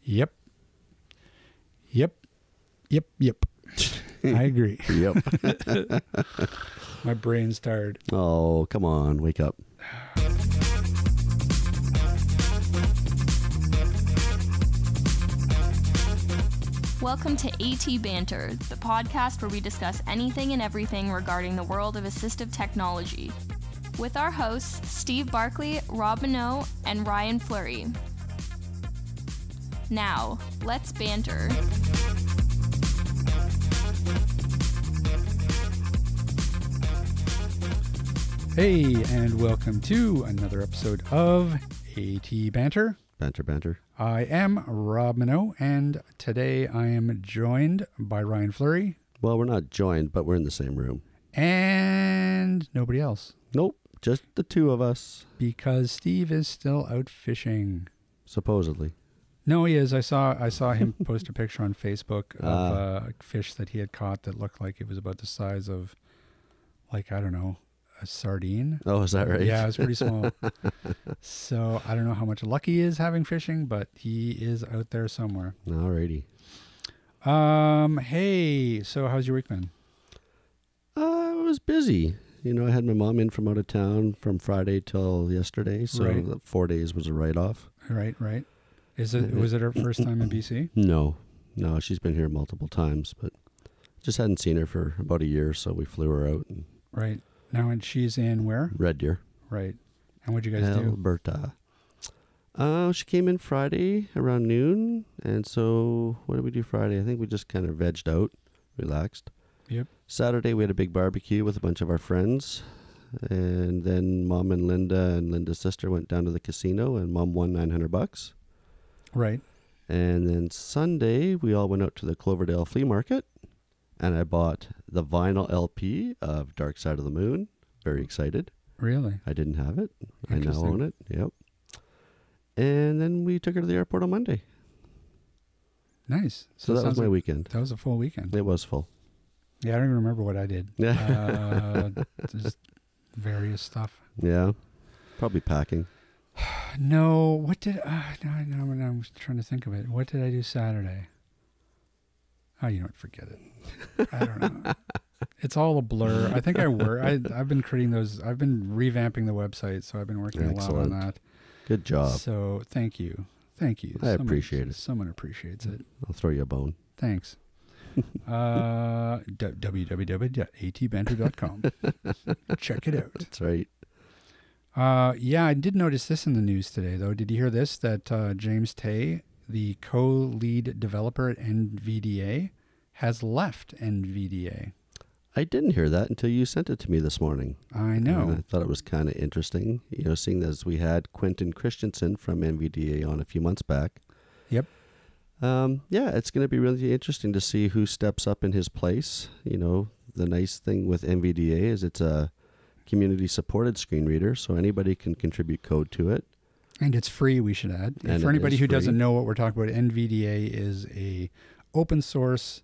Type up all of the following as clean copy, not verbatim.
Yep. I agree. Yep. My brain's tired. Oh, come on. Wake up. Welcome to AT Banter, the podcast where we discuss anything and everything regarding the world of assistive technology. With our hosts, Steve Barkley, Rob Minot, and Ryan Fleury. Now, let's banter. Hey, and welcome to another episode of AT Banter. Banter. I am Rob Minot, and today I am joined by Ryan Fleury. Well, we're not joined, but we're in the same room. And nobody else. Nope, just the two of us. Because Steve is still out fishing. Supposedly. No, he is. I saw him post a picture on Facebook of a fish that he had caught that looked like it was about the size of, like, I don't know, a sardine. Oh, is that right? Yeah, it was pretty small. So I don't know how much luck he is having fishing, but he is out there somewhere. Alrighty. Hey, so how's your week been? It was busy. You know, I had my mom in from out of town from Friday till yesterday, so Right. the 4 days was a write-off. Right. Was it her first time in BC? No, she's been here multiple times, but just hadn't seen her for about a year, so we flew her out. And Right. Now, and she's in where? Red Deer. Right. And what'd you guys do? Alberta. She came in Friday around noon, and so what did we do Friday? I think we just kind of vegged out, relaxed. Yep. Saturday we had a big barbecue with a bunch of our friends, and then Mom and Linda's sister went down to the casino, and Mom won $900. Right. And then Sunday we all went out to the Cloverdale flea market, and I bought the vinyl LP of Dark Side of the Moon. Very excited. Really? I didn't have it. I now Interesting. own it. Yep. And then we took her to the airport on Monday. Nice. So it that was sounds my like weekend. That was a full weekend. It was full. Yeah, I don't even remember what I did. Just various stuff. Yeah. Probably packing. No, what did... no, I'm trying to think of it. What did I do Saturday? Oh, you know what? Forget it. I don't know. It's all a blur. I think I've been creating those. I've been revamping the website, so I've been working a lot on that. Good job. So thank you. I appreciate it. Someone appreciates it. I'll throw you a bone. Thanks. www.atbanter.com. Check it out. That's right. Yeah, I did notice this in the news today, though. Did you hear this? That James Tay, the co-lead developer at NVDA, has left NVDA. I didn't hear that until you sent it to me this morning. I know. And I thought it was kind of interesting, you know, seeing as we had Quentin Christensen from NVDA on a few months back. Yep. Yeah, it's going to be really interesting to see who steps up in his place. You know, the nice thing with NVDA is it's a community-supported screen reader, so anybody can contribute code to it. And it's free, we should add. And for anybody is who free. doesn't know what we're talking about, NVDA is a open source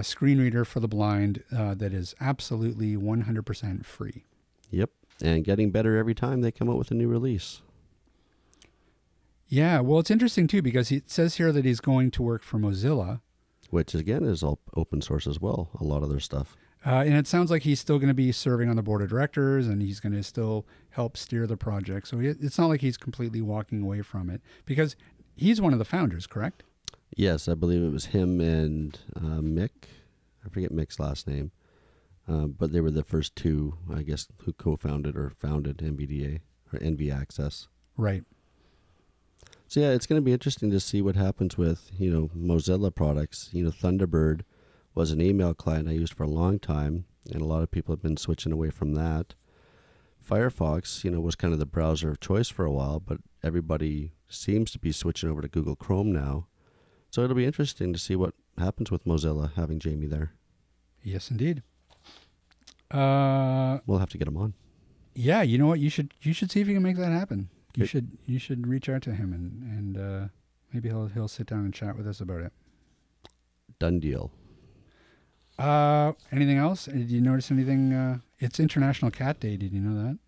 screen reader for the blind that is absolutely 100% free. Yep, and getting better every time they come out with a new release. Yeah, well, it's interesting, too, because it says here that he's going to work for Mozilla. Which, again, is all open source as well, a lot of their stuff. And it sounds like he's still going to be serving on the board of directors, and he's going to still help steer the project. So it's not like he's completely walking away from it, because he's one of the founders, correct? Yes, I believe it was him and Mick. I forget Mick's last name. But they were the first two, I guess, who co-founded or founded NVDA or NVAccess. Right. So yeah, it's going to be interesting to see what happens with, you know, Mozilla products. You know, Thunderbird was an email client I used for a long time, and a lot of people have been switching away from that. Firefox, you know, was kind of the browser of choice for a while, but everybody seems to be switching over to Google Chrome now. So it'll be interesting to see what happens with Mozilla having Jamie there. Yes, indeed. We'll have to get him on. Yeah, you know what? You should see if you can make that happen. You should reach out to him and maybe he'll sit down and chat with us about it. Done deal. Anything else? Did you notice anything? It's International Cat Day. Did you know that?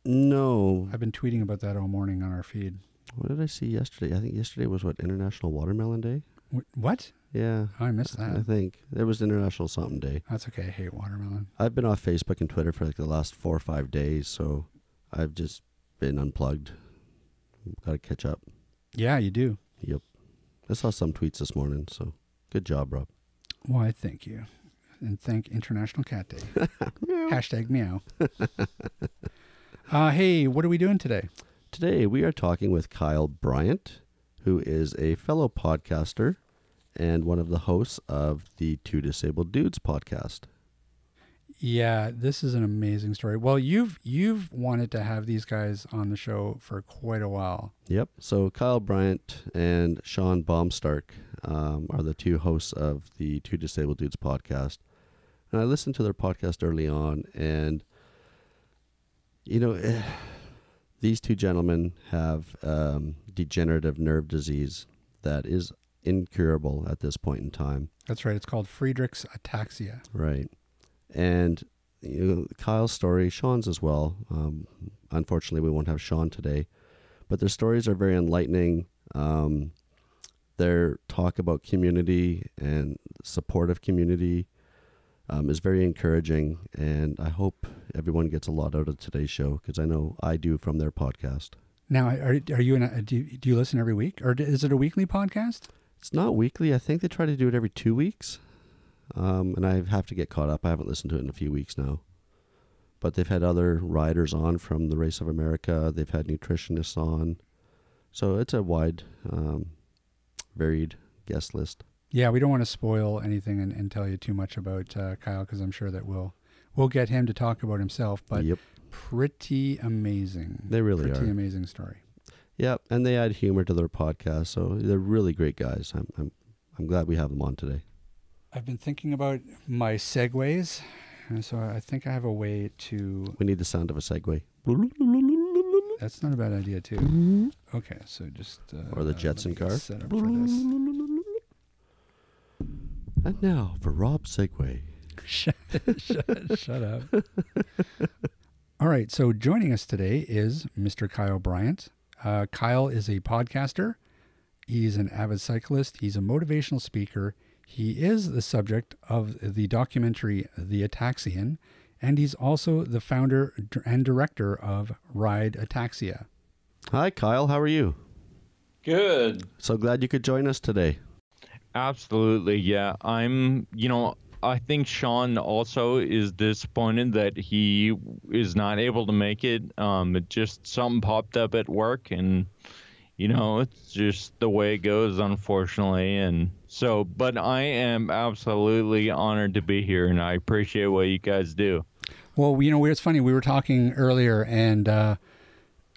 No. I've been tweeting about that all morning on our feed. What did I see yesterday? I think yesterday was International Watermelon Day? What? Yeah. Oh, I missed that. I think it was International something day. That's okay. I hate watermelon. I've been off Facebook and Twitter for like the last 4 or 5 days, so I've just been unplugged. Got to catch up. Yeah, you do. Yep. I saw some tweets this morning, so good job, Rob. Why, thank you. And thank International Cat Day. Hashtag meow. Hey, what are we doing today? Today we are talking with Kyle Bryant, who is a fellow podcaster and one of the hosts of the Two Disabled Dudes podcast. Yeah, this is an amazing story. Well, you've wanted to have these guys on the show for quite a while. Yep. So Kyle Bryant and Sean Baumstark are the two hosts of the Two Disabled Dudes podcast. And I listened to their podcast early on, and these two gentlemen have degenerative nerve disease that is incurable at this point in time. That's right. It's called Friedrich's Ataxia. Right. And Kyle's story, Sean's as well. Unfortunately, we won't have Sean today, but their stories are very enlightening. Their talk about community and supportive community is very encouraging, and I hope everyone gets a lot out of today's show, because I know I do from their podcast. Now, are you do you listen every week, or is it a weekly podcast? It's not weekly. I think they try to do it every 2 weeks. And I have to get caught up. I haven't listened to it in a few weeks now. But they've had other riders on from the Race of America. They've had nutritionists on. So it's a wide, varied guest list. Yeah, we don't want to spoil anything and tell you too much about Kyle, because I'm sure that we'll get him to talk about himself. But Yep. Pretty amazing. They really are. Pretty amazing story. Yeah, and they add humor to their podcast. So they're really great guys. I'm glad we have them on today. I've been thinking about my segues, and so I think I have a way to... We need the sound of a segue. That's not a bad idea, too. Okay, so just... Or the Jetson car. Set up for this. And now for Rob's segue. Shut up. All right, so joining us today is Mr. Kyle Bryant. Kyle is a podcaster. He's an avid cyclist. He's a motivational speaker. He is the subject of the documentary The Ataxian, and he's also the founder and director of RideATAXIA. Hi, Kyle. How are you? Good. So glad you could join us today. Absolutely, yeah. I think Sean also is disappointed that he is not able to make it. It just something popped up at work, and it's just the way it goes, unfortunately. And so, but I am absolutely honored to be here, and I appreciate what you guys do. Well, it's funny. We were talking earlier, and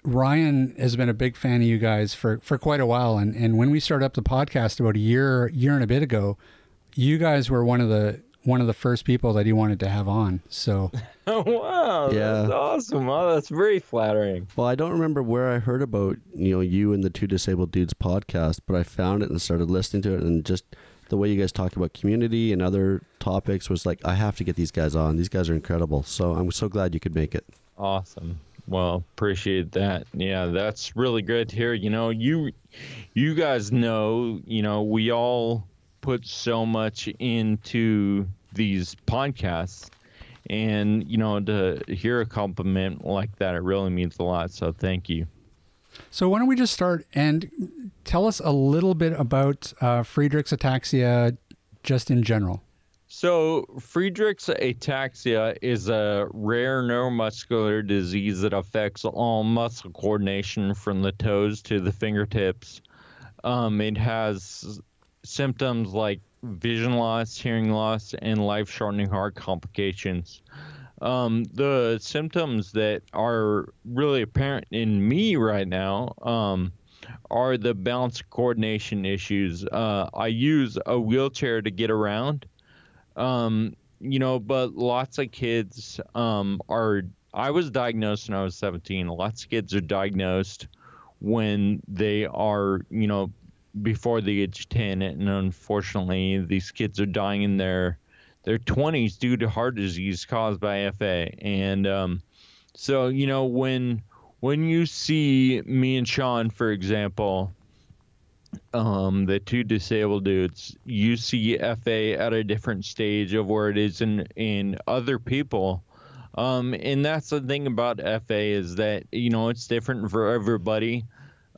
Ryan has been a big fan of you guys for quite a while. And when we started up the podcast about a year and a bit ago, you guys were one of the first people that he wanted to have on. So, oh wow, yeah, that's awesome. Oh, that's very flattering. Well, I don't remember where I heard about you and the Two Disabled Dudes podcast, but I found it and started listening to it, and just the way you guys talk about community and other topics was like, I have to get these guys on. These guys are incredible. So I'm so glad you could make it. Awesome. Well, appreciate that. Yeah, that's really good to hear. You guys know, we all put so much into these podcasts, and to hear a compliment like that, it really means a lot. So thank you. So why don't we just start and tell us a little bit about Friedreich's ataxia just in general. So Friedreich's ataxia is a rare neuromuscular disease that affects all muscle coordination from the toes to the fingertips. It has symptoms like vision loss, hearing loss, and life-shortening heart complications. The symptoms that are really apparent in me right now are the balance coordination issues. I use a wheelchair to get around, but lots of kids I was diagnosed when I was 17. Lots of kids are diagnosed when they are, before the age of 10, and unfortunately these kids are dying in their 20s due to heart disease caused by FA. And so when when you see me and Sean, for example, the two disabled dudes, you see FA at a different stage of where it is in other people. And that's the thing about FA is that, it's different for everybody.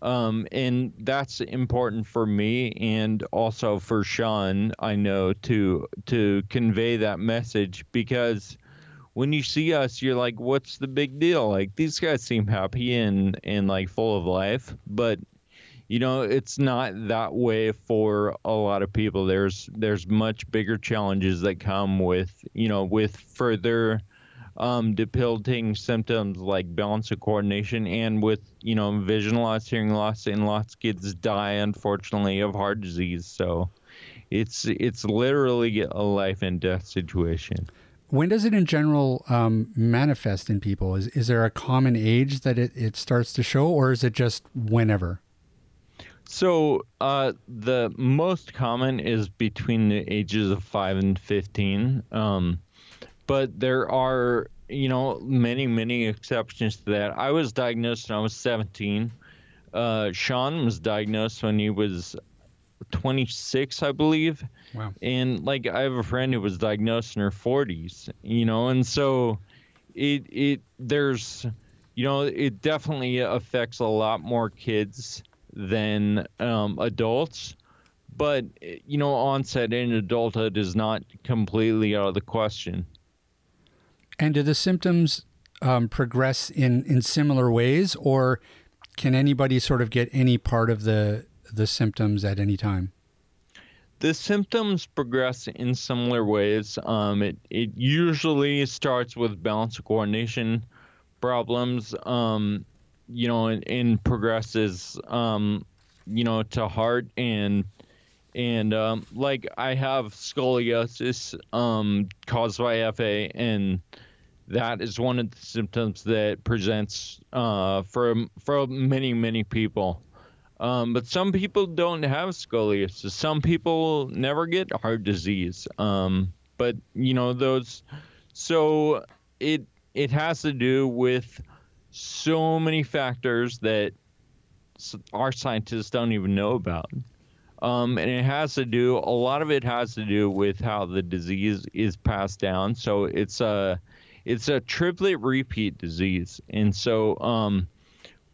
And that's important for me and also for Sean, I know, to convey that message, because when you see us, you're like, what's the big deal? Like, these guys seem happy and like full of life, but it's not that way for a lot of people. There's much bigger challenges that come with further debilitating symptoms like balance and coordination, and with vision loss, hearing loss, and lots of kids die, unfortunately, of heart disease. So it's literally a life and death situation. When does it in general manifest in people? Is there a common age that it starts to show, or is it just whenever? So the most common is between the ages of 5 and 15. But there are, many, many exceptions to that. I was diagnosed when I was 17. Sean was diagnosed when he was 26, I believe. Wow. And I have a friend who was diagnosed in her 40s, and so it definitely affects a lot more kids than adults. But, onset in adulthood is not completely out of the question. And do the symptoms progress in similar ways, or can anybody sort of get any part of the symptoms at any time? The symptoms progress in similar ways. It usually starts with balance and coordination problems, and progresses, to heart and I have scoliosis caused by FA, and that is one of the symptoms that presents for many, many people. But some people don't have scoliosis. Some people never get heart disease. But those. So it has to do with so many factors that our scientists don't even know about. And a lot of it has to do with how the disease is passed down. So it's a triplet repeat disease. And so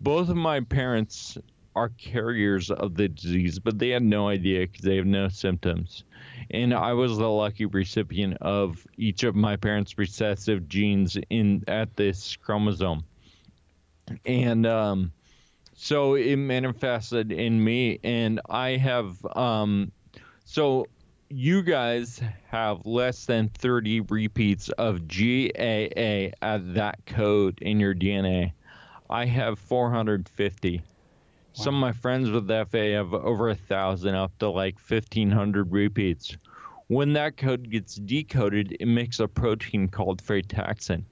both of my parents are carriers of the disease, but they had no idea because they have no symptoms. And I was the lucky recipient of each of my parents' recessive genes at this chromosome. And so it manifested in me, and I have so you guys have less than 30 repeats of GAA at that code in your DNA. I have 450. Wow. Some of my friends with FA have over 1,000, up to 1,500 repeats. When that code gets decoded, it makes a protein called frataxin.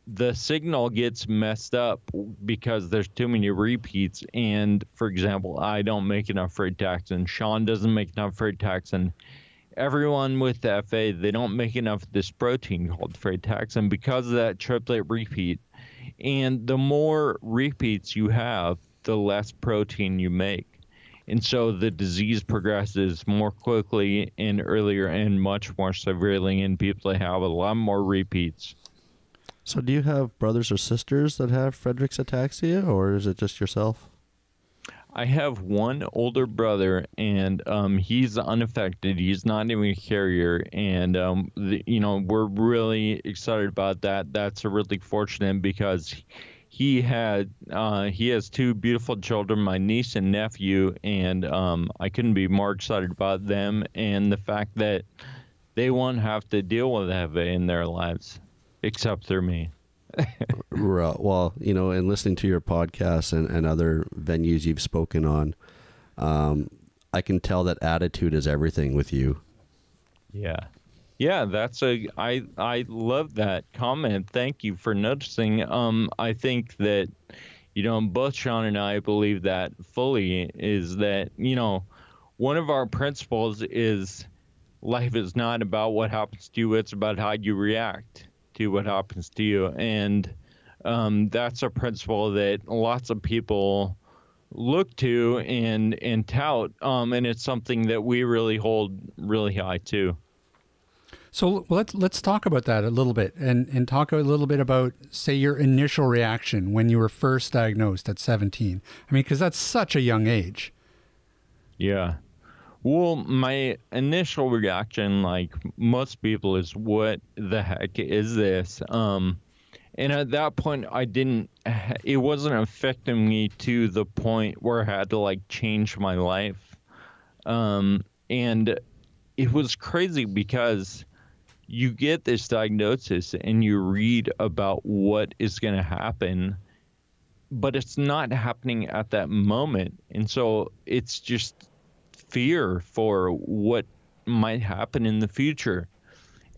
The signal gets messed up because there's too many repeats. And, for example, I don't make enough frataxin. Sean doesn't make enough frataxin. Everyone with FA, they don't make enough of this protein called frataxin because of that triplet repeat. And the more repeats you have, the less protein you make. And so the disease progresses more quickly and earlier and much more severely in people that have a lot more repeats. So do you have brothers or sisters that have Friedreich's ataxia, or is it just yourself? I have one older brother, and he's unaffected. He's not even a carrier, and we're really excited about that. That's really fortunate because he has two beautiful children, my niece and nephew, and I couldn't be more excited about them and the fact that they won't have to deal with FA in their lives, except through me. Well, and listening to your podcasts and other venues you've spoken on, I can tell that attitude is everything with you. Yeah, I love that comment. Thank you for noticing. I think that, both Sean and I believe that fully, is that, one of our principles is life is not about what happens to you, it's about how you react to what happens to you. And That's a principle that lots of people look to and tout, and it's something that we really hold really high too. So let's talk about that a little bit and talk a little bit about, say, your initial reaction when you were first diagnosed at 17. I mean, because that's such a young age. Yeah. Well, my initial reaction, like most people, is what the heck is this? And at that point, it wasn't affecting me to the point where I had to like change my life. And it was crazy because you get this diagnosis and you read about what is going to happen, but it's not happening at that moment. And so it's just fear for what might happen in the future.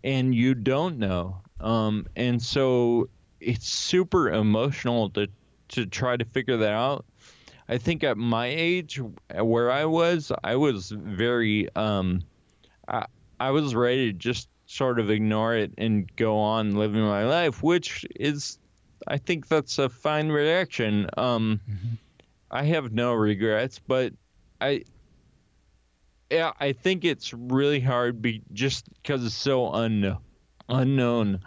And you don't know. And so it's super emotional to try to figure that out. I think at my age, where I was very, I was ready to just sort of ignore it and go on living my life, which is, I think that's a fine reaction. I have no regrets, but I think it's really hard just because it's so unknown.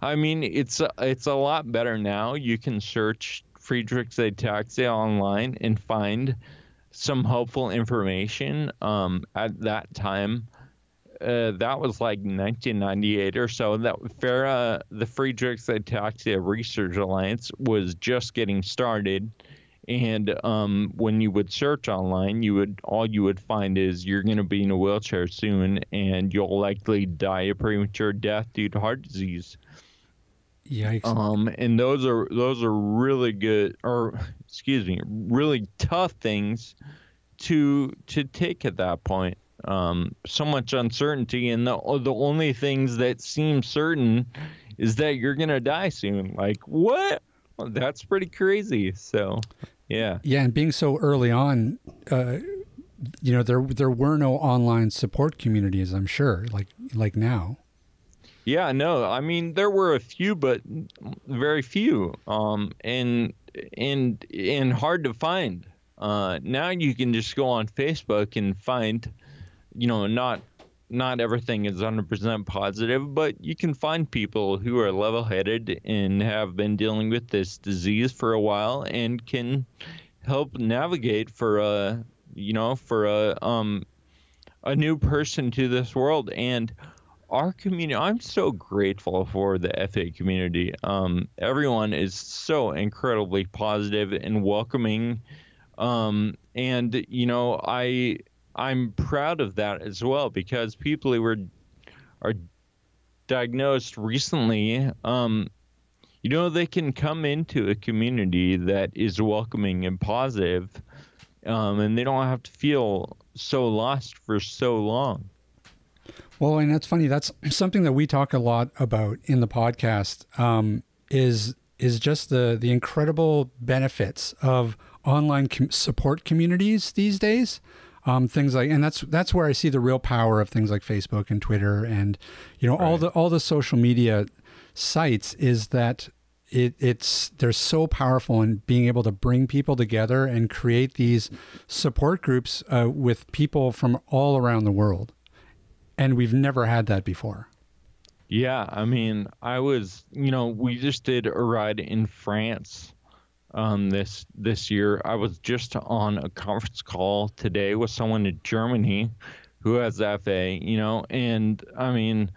I mean, it's a lot better now. You can search Friedreich's ataxia online and find some hopeful information. At that time, that was like 1998 or so. That the Friedreich's Ataxia Research Alliance was just getting started, and when you would search online, all you would find is you're going to be in a wheelchair soon, and you'll likely die a premature death due to heart disease. Yikes. And those are really good, or excuse me, really tough things to take at that point. So much uncertainty, and the only things that seem certain is that you're gonna die soon. Like, what? Well, that's pretty crazy. So yeah, and being so early on, there were no online support communities, I'm sure, like now. Yeah, no, I mean, there were a few, but very few, and hard to find. Now you can just go on Facebook and find, not everything is 100% positive, but you can find people who are level-headed and have been dealing with this disease for a while and can help navigate for a new person to this world. And our community, I'm so grateful for the FA community. Everyone is so incredibly positive and welcoming. And I'm proud of that as well, because people who are diagnosed recently, they can come into a community that is welcoming and positive, and they don't have to feel so lost for so long. Well, and that's funny. That's something that we talk a lot about in the podcast, is just the incredible benefits of online support communities these days. Things like, and that's where I see the real power of things like Facebook and Twitter and, right, all the social media sites, is that they're so powerful in being able to bring people together and create these support groups with people from all around the world. And we've never had that before. Yeah, I mean, we just did a ride in France this year. I was just on a conference call today with someone in Germany who has FA, and I mean,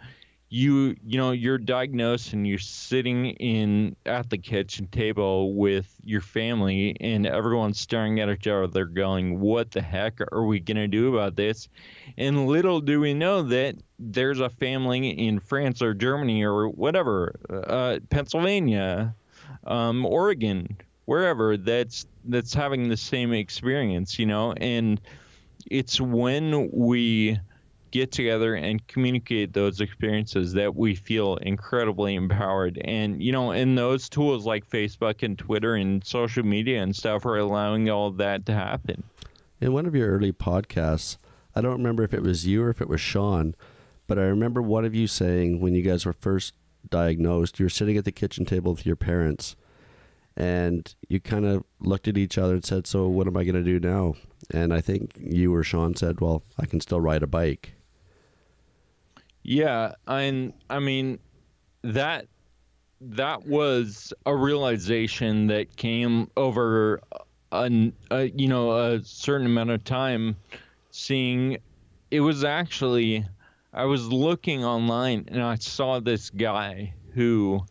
you're diagnosed and you're sitting at the kitchen table with your family, and everyone's staring at each other. They're going, what the heck are we going to do about this? And little do we know that there's a family in France or Germany or whatever, Pennsylvania, Oregon, wherever, that's having the same experience, and it's when we get together and communicate those experiences that we feel incredibly empowered. And, and those tools like Facebook and Twitter and social media and stuff are allowing all of that to happen. In one of your early podcasts, I don't remember if it was you or if it was Sean, but I remember one of you saying when you guys were first diagnosed, you were sitting at the kitchen table with your parents And you kind of looked at each other and said, so what am I going to do now? And I think you or Sean said, well, I can still ride a bike. Yeah, I mean, that was a realization that came over a certain amount of time. Seeing, it was actually, I was looking online and I saw this guy who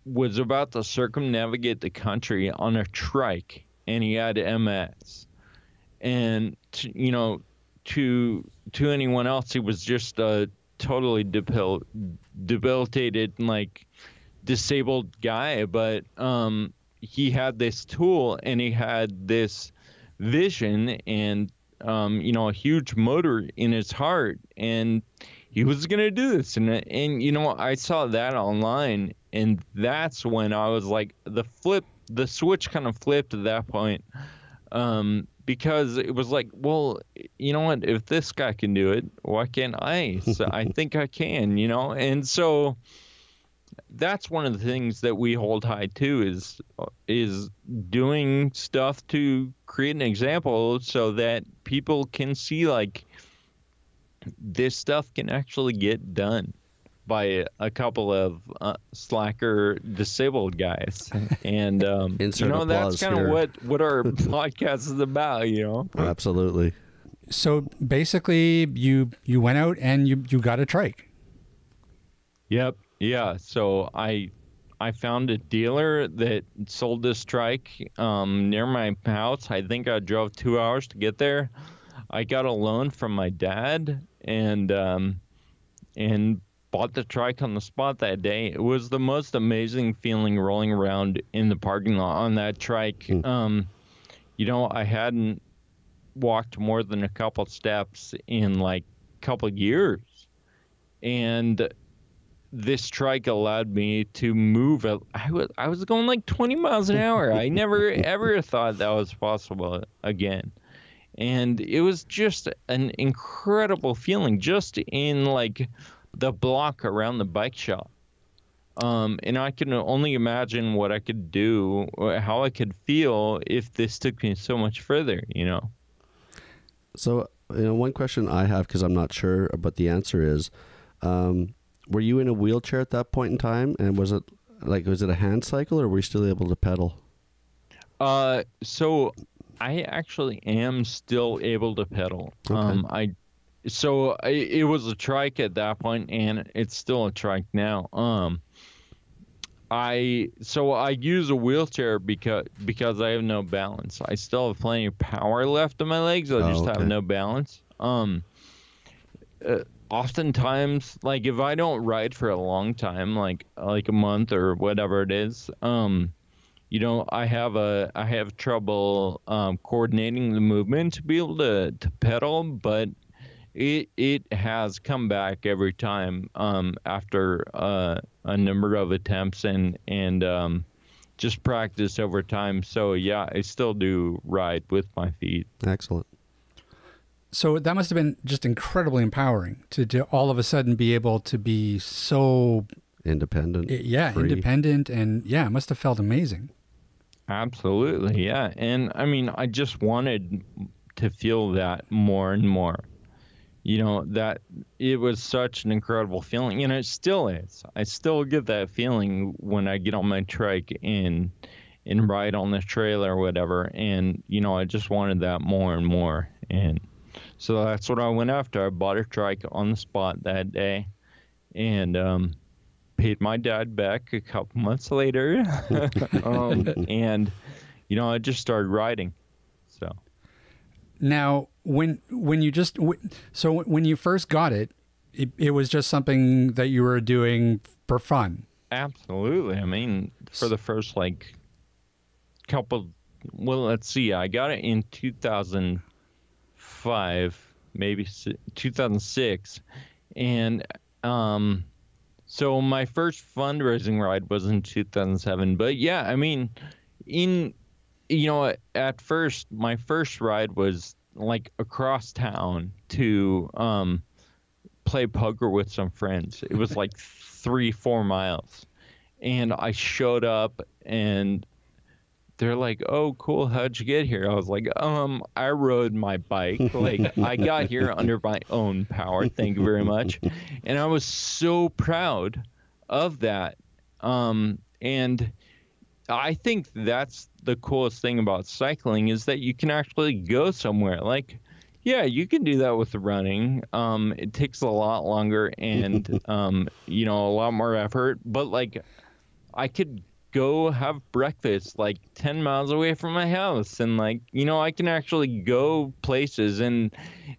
was about to circumnavigate the country on a trike, and he had MS. And to anyone else, he was just a totally debilitated, like, disabled guy. But he had this tool, and he had this vision, and a huge motor in his heart, and he was gonna do this. And I saw that online, and that's when I was like, the switch kind of flipped at that point. Because it was like, well, you know what? If this guy can do it, why can't I? So I think I can, And so that's one of the things that we hold high too, is doing stuff to create an example so that people can see, like, this stuff can actually get done by a couple of slacker disabled guys. And that's kind of what our podcast is about, Absolutely. So basically you went out and you got a trike. Yep. Yeah. So I found a dealer that sold this trike near my house. I think I drove 2 hours to get there. I got a loan from my dad and bought the trike on the spot that day. It was the most amazing feeling rolling around in the parking lot on that trike. I hadn't walked more than a couple steps in like a couple years. And this trike allowed me to move. I was going like 20 miles an hour. I never ever thought that was possible again. And it was just an incredible feeling just in like the block around the bike shop. And I can only imagine what I could do, or how I could feel if this took me so much further, So, one question I have, because I'm not sure, but the answer is, were you in a wheelchair at that point in time? And was it a hand cycle, or were you still able to pedal? So I actually am still able to pedal. Okay. It was a trike at that point, and it's still a trike now. I use a wheelchair because I have no balance. I still have plenty of power left in my legs. I just have no balance. Oftentimes, like, if I don't ride for a long time, like a month or whatever it is, I have trouble coordinating the movement to be able to pedal, but it has come back every time after a number of attempts and just practice over time. So yeah, I still do ride with my feet. Excellent. So that must have been just incredibly empowering to all of a sudden be able to be so independent. Yeah, free. Independent, and yeah, it must have felt amazing. Absolutely, yeah. And I mean, I just wanted to feel that more and more. That it was such an incredible feeling, and it still is. I still get that feeling when I get on my trike and ride on this trail or whatever. And, I just wanted that more and more. And so that's what I went after. I bought a trike on the spot that day and paid my dad back a couple months later. And, I just started riding. So. Now, when you first got it, it was just something that you were doing for fun. Absolutely. I mean, for the first let's see, I got it in 2005, maybe 2006, and so my first fundraising ride was in 2007. But yeah, I mean, at first, my first ride was like across town to play poker with some friends. It was like 3-4 miles. And I showed up and they're like, "Oh, cool. How'd you get here?" I was like, I rode my bike. Like, I got here under my own power. Thank you very much." And I was so proud of that. And I think that's the coolest thing about cycling is that you can actually go somewhere. Like, yeah, you can do that with running. It takes a lot longer and, a lot more effort. But, like, I could go have breakfast like 10 miles away from my house, and like, I can actually go places, and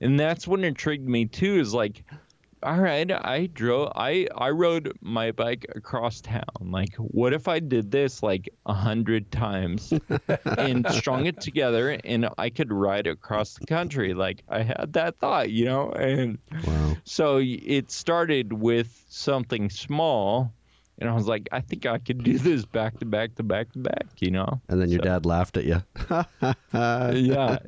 that's what intrigued me too, is like, all right, I rode my bike across town. Like, what if I did this like 100 times and strung it together and I could ride across the country? Like, I had that thought, and Wow. so it started with something small. And I was like, I think I could do this back to back to back to back, And then your dad laughed at you. Yeah.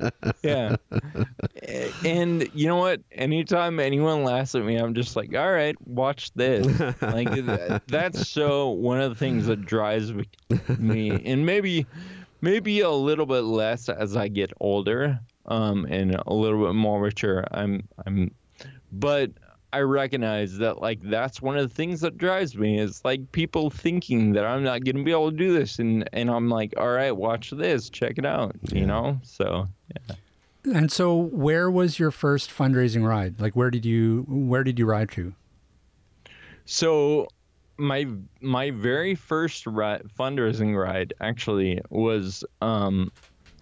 And you know what? Anytime anyone laughs at me, I'm just like, all right, watch this. Like, that's so one of the things that drives me. And maybe a little bit less as I get older, and a little bit more mature. But I recognize that, like, that's one of the things that drives me is like people thinking that I'm not going to be able to do this. And I'm like, all right, watch this, check it out, So, yeah. And so where was your first fundraising ride? Like, where did you ride to? So my very first fundraising ride actually was,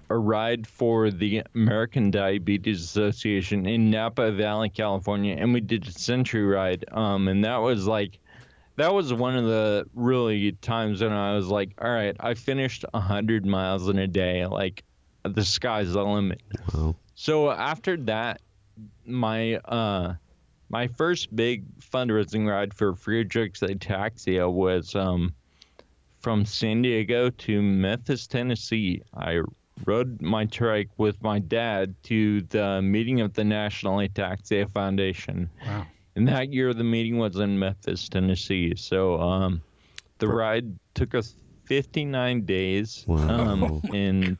a ride for the American Diabetes Association in Napa Valley, California, and we did a century ride. And that was one of the really times when I was like, all right, I finished 100 miles in a day. Like, the sky's the limit. Wow. So after that, my first big fundraising ride for Friedreich's Ataxia was from San Diego to Memphis, Tennessee. I rode my trike with my dad to the meeting of the National Ataxia Foundation. Wow. And that year the meeting was in Memphis, Tennessee. So the ride took us 59 days. Wow. And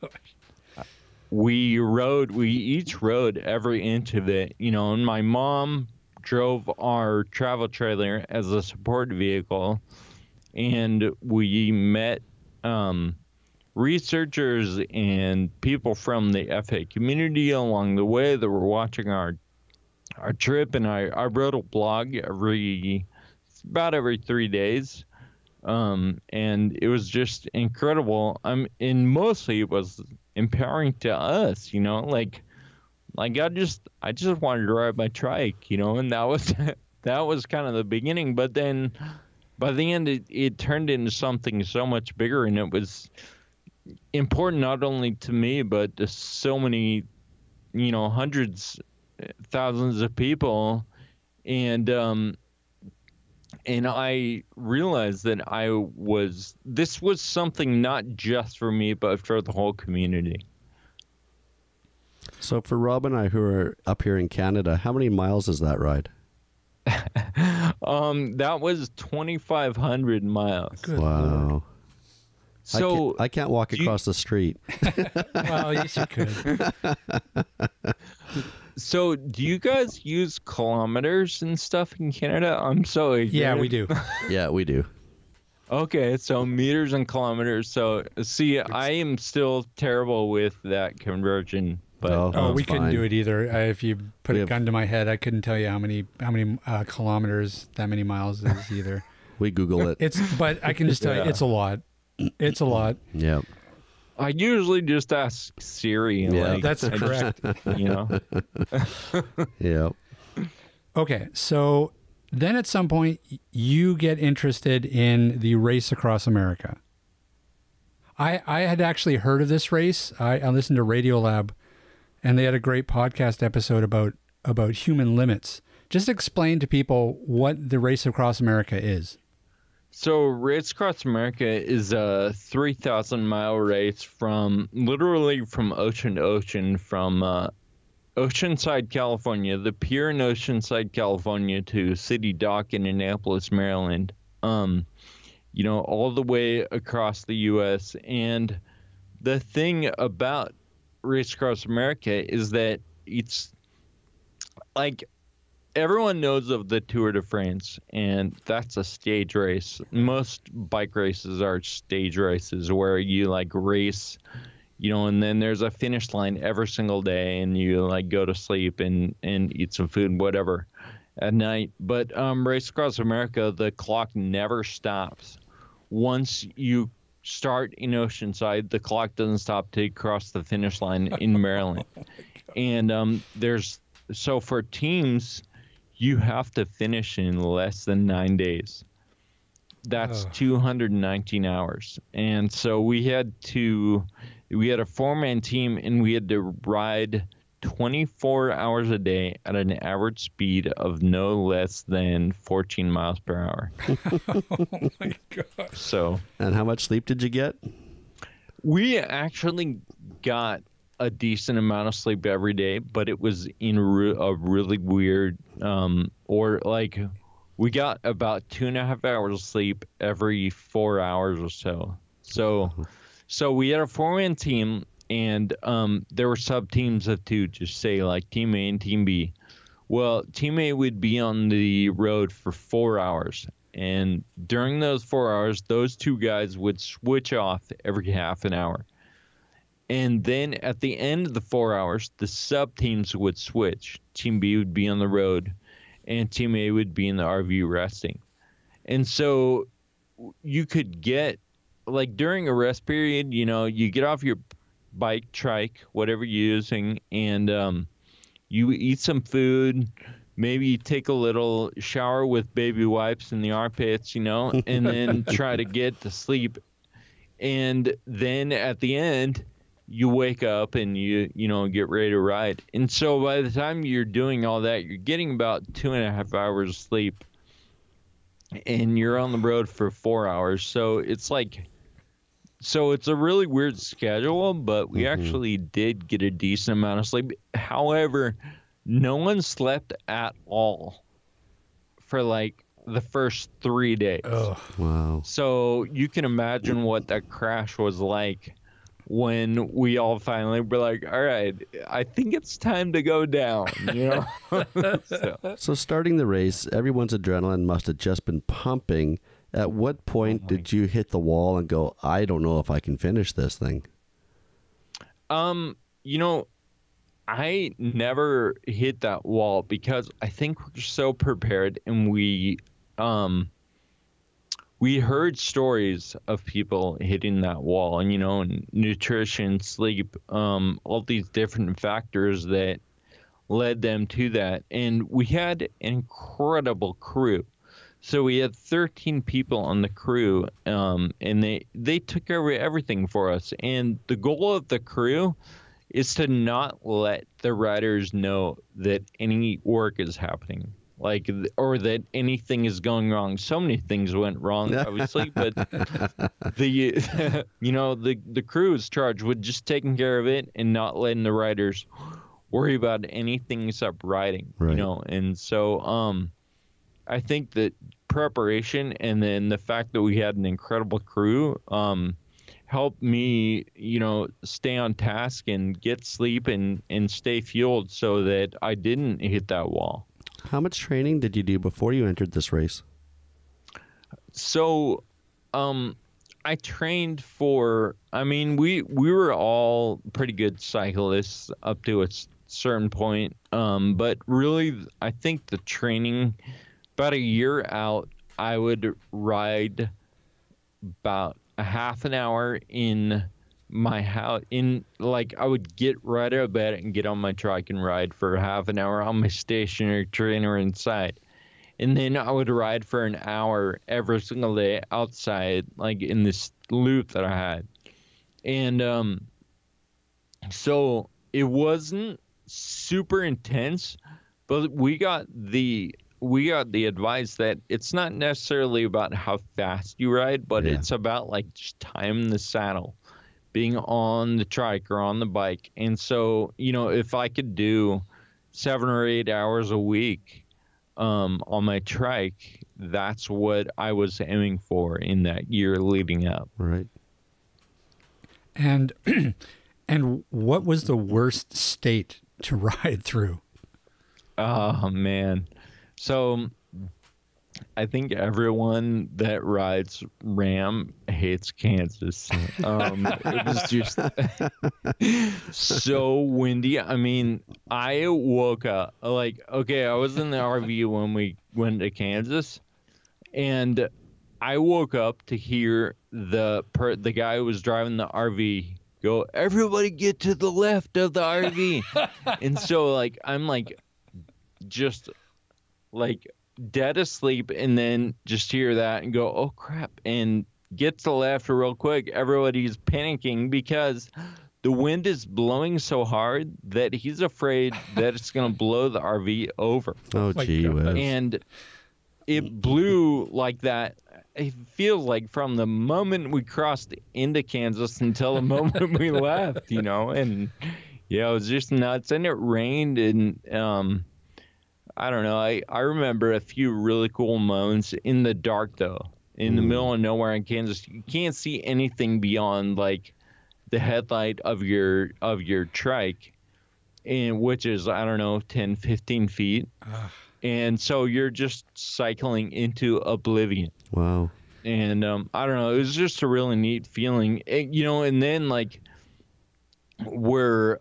we each rode every inch of it, and my mom drove our travel trailer as a support vehicle, and we met researchers and people from the FA community along the way that were watching our trip. And I wrote a blog about every 3 days. And it was just incredible. And mostly it was empowering to us, like I just wanted to ride my trike, and that was kind of the beginning. But then by the end, it turned into something so much bigger, and it was important not only to me but to so many, hundreds, thousands of people. And I realized that this was something not just for me but for the whole community. So for Rob and I, who are up here in Canada, how many miles is that ride? That was 2,500 miles. Good Wow. Lord. So I can't walk across the street. Well, yes, you could. So do you guys use kilometers and stuff in Canada? I'm so ignorant. Yeah, we do. Yeah, we do. Okay, so meters and kilometers. So see, I am still terrible with that conversion. But Oh, we couldn't fine. do it either. If you put We a have- gun to my head, I couldn't tell you how many kilometers that many miles is either. We Google it. But I can just tell you, it's a lot. It's a lot. Yeah. I usually just ask Siri. And Yeah. That's correct. Yeah. Okay, so then at some point you get interested in the race across America. I had actually heard of this race. I listened to Radiolab, and they had a great podcast episode about human limits. Just explain to people what the race across America is. So Race Across America is a 3,000-mile race from ocean to ocean, from Oceanside, California, the pier in Oceanside, California, to City Dock in Annapolis, Maryland. all the way across the U.S. And the thing about Race Across America is that it's like everyone knows of the Tour de France, and that's a stage race. Most bike races are stage races where you like race, and then there's a finish line every single day, and you like go to sleep and eat some food, whatever, at night. But Race Across America, the clock never stops. Once you start in Oceanside, the clock doesn't stop till you cross the finish line in Maryland. And so for teams, you have to finish in less than 9 days. That's 219 hours. And so we had a 4-man team, and we had to ride 24 hours a day at an average speed of no less than 14 miles per hour. Oh my God. So, and how much sleep did you get? We actually got a decent amount of sleep every day, but it was in a really weird, we got about 2.5 hours of sleep every 4 hours or so. So we had a 4-man team, and there were sub teams of 2, just say like Team A and Team B. Well, Team A would be on the road for 4 hours, and during those 4 hours, those 2 guys would switch off every half an hour. And then at the end of the 4 hours, the sub teams would switch. Team B would be on the road, and Team A would be in the RV resting. And so you could get, like during a rest period, you get off your bike, trike, whatever you're using, and you eat some food, maybe you take a little shower with baby wipes in the armpits, and then try to get to sleep. And then at the end, you wake up and you get ready to ride. And so by the time you're doing all that, you're getting about 2.5 hours of sleep, and you're on the road for 4 hours. So it's a really weird schedule, but we actually did get a decent amount of sleep. However, no one slept at all for like the first 3 days. Oh, wow. So you can imagine what that crash was like when we all finally were like, all right, I think it's time to go down, So starting the race, everyone's adrenaline must have just been pumping. At what point did you hit the wall and go, I don't know if I can finish this thing? I never hit that wall because I think we're so prepared, and we heard stories of people hitting that wall, and nutrition, sleep, all these different factors that led them to that. And we had an incredible crew. So we had 13 people on the crew, and they took care of everything for us. And the goal of the crew is to not let the riders know that any work is happening, or that anything is going wrong. So many things went wrong, obviously, but the crew's charged with just taking care of it and not letting the riders worry about anything except riding, right. And so I think that preparation and then the fact that we had an incredible crew helped me, stay on task and get sleep and stay fueled so that I didn't hit that wall. How much training did you do before you entered this race? So I trained we were all pretty good cyclists up to a certain point. But really, I think the training, about a year out, I would ride about a half an hour in my house. I would get right out of bed and get on my trike and ride for half an hour on my stationary trainer inside. And then I would ride for an hour every single day outside, like in this loop that I had. And so it wasn't super intense, but we got the advice that it's not necessarily about how fast you ride, but it's about just time in the saddle, being on the trike or on the bike. And so, if I could do 7 or 8 hours a week on my trike, that's what I was aiming for in that year leading up. Right. And and what was the worst state to ride through? Oh man. So I think everyone that rides Ram hates Kansas. It was just so windy. I mean, I woke up like, okay, I was in the RV when we went to Kansas, and I woke up to hear the guy who was driving the RV go, "Everybody get to the left of the RV." And so like I'm like just like dead asleep, and then just hear that and go, oh crap, and get to the left real quick. Everybody's panicking because the wind is blowing so hard that he's afraid that it's going to blow the RV over. Oh, gee whiz. And it blew like that. It feels like from the moment we crossed into Kansas until the moment we left, you know, and yeah, it was just nuts. And it rained, and I don't know. I remember a few really cool moments in the dark, though. In the middle of nowhere in Kansas, you can't see anything beyond like the headlight of your trike, and which is, I don't know, 10, 15 feet. And so you're just cycling into oblivion. Wow. And I don't know. It was just a really neat feeling, you know. And then like we're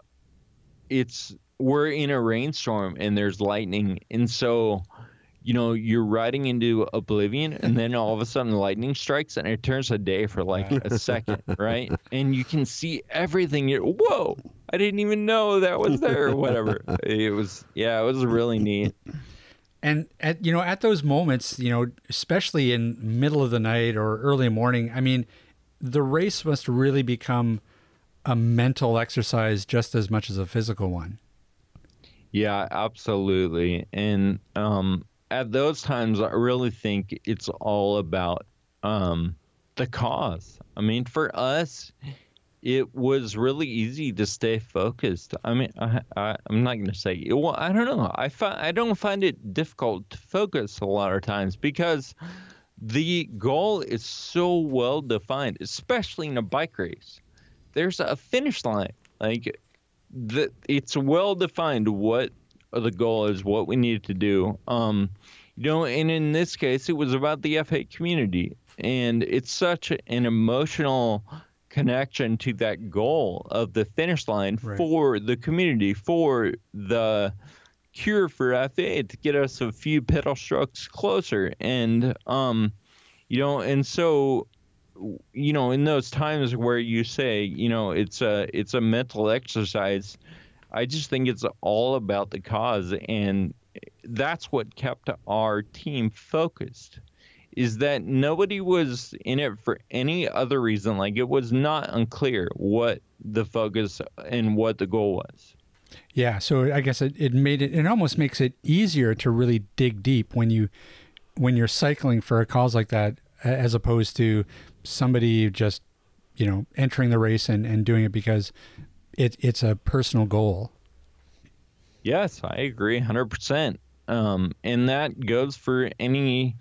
in a rainstorm and there's lightning, and so you know you're riding into oblivion, and then all of a sudden lightning strikes and it turns a day for like a second, right? And you can see everything. Whoa, I didn't even know that was there or whatever. It was really neat. And at those moments, especially in middle of the night or early morning, I mean, the race must really become a mental exercise just as much as a physical one. Yeah, absolutely. And at those times, I really think it's all about the cause. I mean, for us, it was really easy to stay focused. I mean, I'm not going to say, well, I don't know. I don't find it difficult to focus a lot of times because the goal is so well defined, especially in a bike race. There's a finish line. Like, it's well defined what the goal is, what we need to do. And in this case, it was about the F8 community. And it's such an emotional connection to that goal of the finish line for the community, for the cure for F8, to get us a few pedal strokes closer. And, and so, in those times where you say, it's a mental exercise, I just think it's all about the cause. And that's what kept our team focused, is that nobody was in it for any other reason. Like, it was not unclear what the focus and what the goal was. Yeah, so I guess it almost makes it easier to really dig deep when you're cycling for a cause like that, as opposed to somebody just, entering the race and doing it because it's a personal goal. Yes, I agree 100%. And that goes for any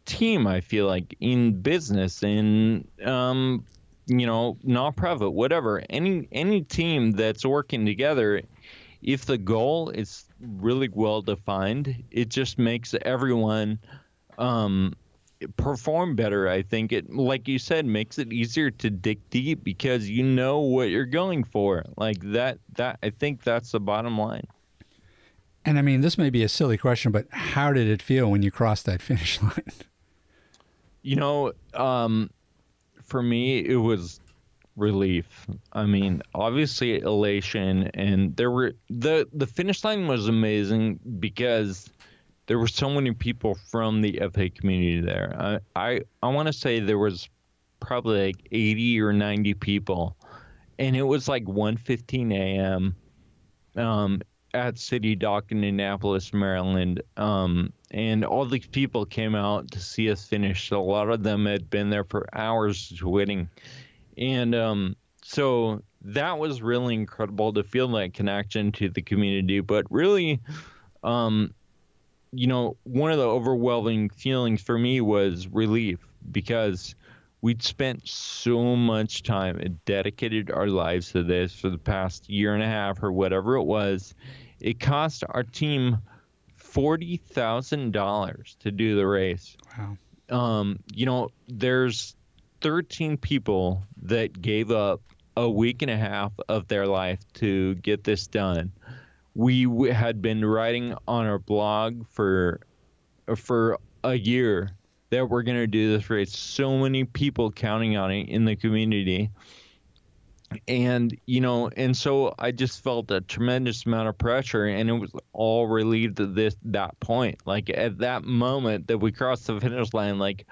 team, I feel like, in business, in nonprofit, whatever, any team that's working together, if the goal is really well defined, it just makes everyone perform better. I think it, like you said, makes it easier to dig deep because you know what you're going for. Like that I think that's the bottom line. And I mean, this may be a silly question, but how did it feel when you crossed that finish line? For me, it was relief. I mean, obviously elation, and there were the finish line was amazing because there were so many people from the FA community there. I want to say there was probably like 80 or 90 people, and it was like 1:15 a.m. At City Dock in Annapolis, Maryland. And all these people came out to see us finish. So a lot of them had been there for hours waiting. And so that was really incredible to feel that connection to the community. But really, one of the overwhelming feelings for me was relief, because we'd spent so much time and dedicated our lives to this for the past year and a half or whatever it was. It cost our team $40,000 to do the race. Wow. There's 13 people that gave up a week and a half of their life to get this done. We had been writing on our blog for a year that we're going to do this race. So many people counting on it in the community. And, and so I just felt a tremendous amount of pressure, and it was all relieved at that point. Like, at that moment that we crossed the finish line, like,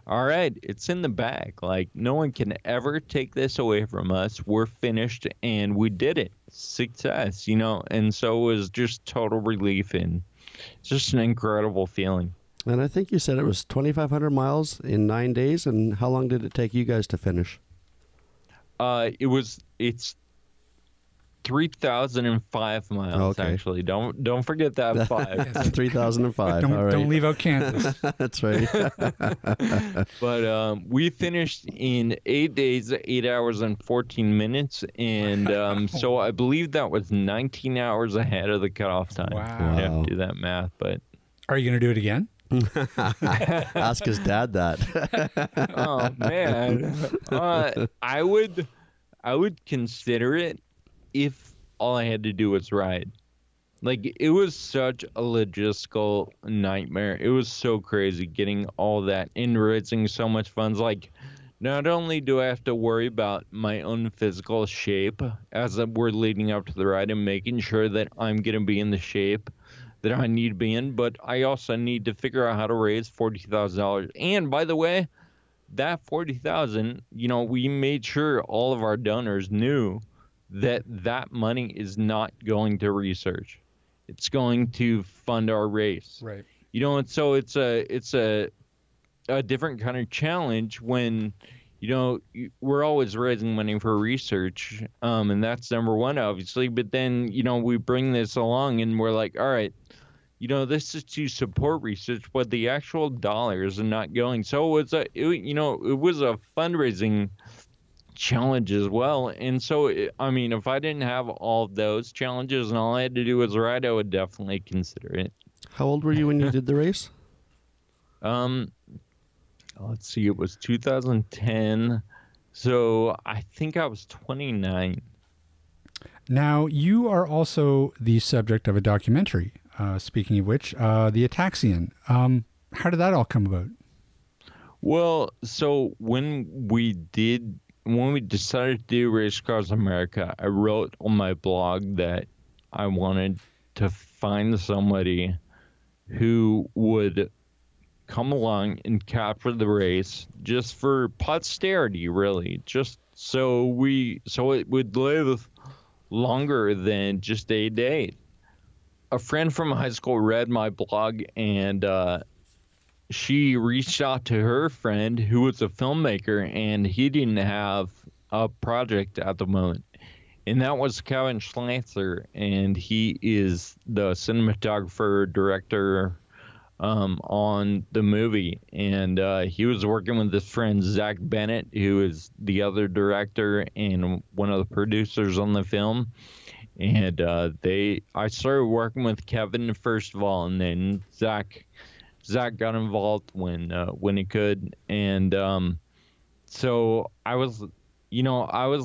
all right, it's in the bag. Like, no one can ever take this away from us. We're finished, and we did it. Success, and so it was just total relief, and it's just an incredible feeling. And I think you said it was 2,500 miles in 9 days. And how long did it take you guys to finish? It's 3,005 miles, okay. Actually. Don't forget that 5. 3,005. Don't leave out Kansas. That's right. But we finished in 8 days, 8 hours and 14 minutes, and so I believe that was 19 hours ahead of the cutoff time. Wow. I have to do that math, but Are you going to do it again? Ask his dad that. oh man, I would consider it if all I had to do was ride. Like, it was such a logistical nightmare. It was so crazy getting all that and raising so much funds. Like, not only do I have to worry about my own physical shape as we're leading up to the ride and making sure that I'm going to be in the shape that I need to be in, but I also need to figure out how to raise $40,000. And by the way, that $40,000, we made sure all of our donors knew that that money is not going to research. It's going to fund our race. Right. And so it's a different kind of challenge when, we're always raising money for research, and that's number one, obviously. But then, we bring this along and we're like, all right, this is to support research, but the actual dollars are not going. So it was a fundraising challenge as well. And so, if I didn't have all of those challenges and all I had to do was ride, I would definitely consider it. How old were you when you did the race? Let's see, it was 2010. So I think I was 29. Now, you are also the subject of a documentary. Speaking of which, the Ataxian. How did that all come about? Well, so when we decided to do Race Across America, I wrote on my blog that I wanted to find somebody who would come along and capture the race just for posterity, really, just so it would live longer than just a day. A friend from high school read my blog, and she reached out to her friend who was a filmmaker, and he didn't have a project at the moment. And that was Kevin Schlanzer, and he is the cinematographer, director on the movie. And he was working with his friend Zach Bennett, who is the other director and one of the producers on the film. And I started working with Kevin first of all, and then Zach got involved when he could. And so I was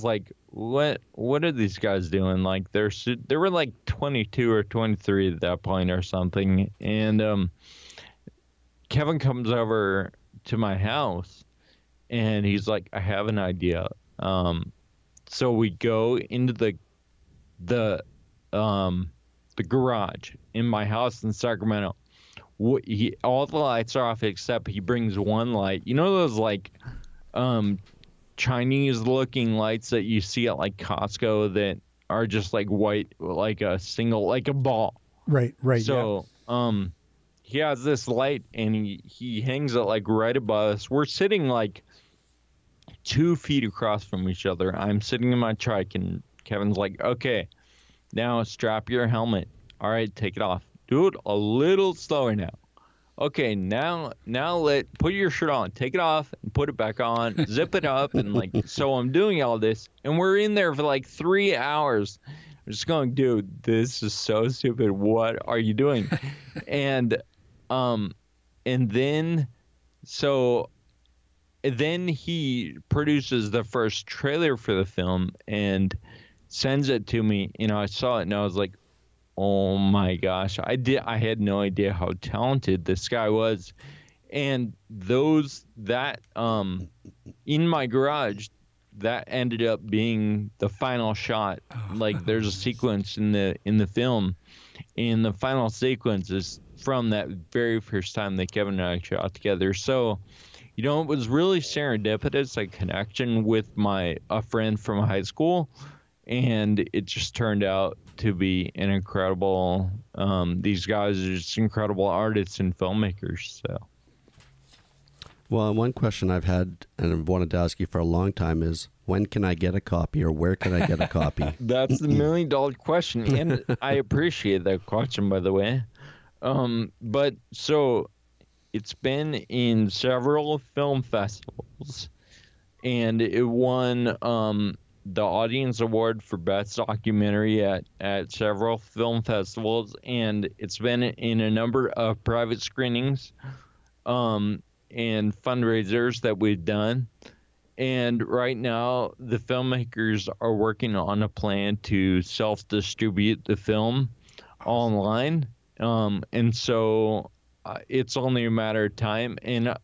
like, what are these guys doing? Like, they were like 22 or 23 at that point or something. And Kevin comes over to my house, and he's like, I have an idea. So we go into the garage in my house in Sacramento. All the lights are off except he brings one light. You know those like Chinese looking lights that you see at like Costco that are just like white, like a single, like a ball. Right. So he has this light, and he hangs it like right above us. We're sitting like 2 feet across from each other. I'm sitting in my trike, and Kevin's like, okay, now strap your helmet. All right, take it off. Do it a little slower now. Okay, now put your shirt on, take it off, and put it back on, zip it up, and like, so I'm doing all this, and we're in there for like 3 hours. I'm just going, dude, this is so stupid. What are you doing? And then he produces the first trailer for the film and sends it to me. You know, I saw it and I was like, oh my gosh, I had no idea how talented this guy was. And in my garage, that ended up being the final shot. Like, there's a sequence in the film, and the final sequence is from that very first time that Kevin and I shot together. So, you know, it was really serendipitous, a connection with a friend from high school, and it just turned out to be an incredible, these guys are just incredible artists and filmmakers. So, well, one question I've had and I've wanted to ask you for a long time is, when can I get a copy, or where can I get a copy? That's the $1 million question, and I appreciate that question, by the way. But so it's been in several film festivals, and it won the Audience Award for Best Documentary at several film festivals, and it's been in a number of private screenings and fundraisers that we've done. And right now, the filmmakers are working on a plan to self-distribute the film online. And so it's only a matter of time. And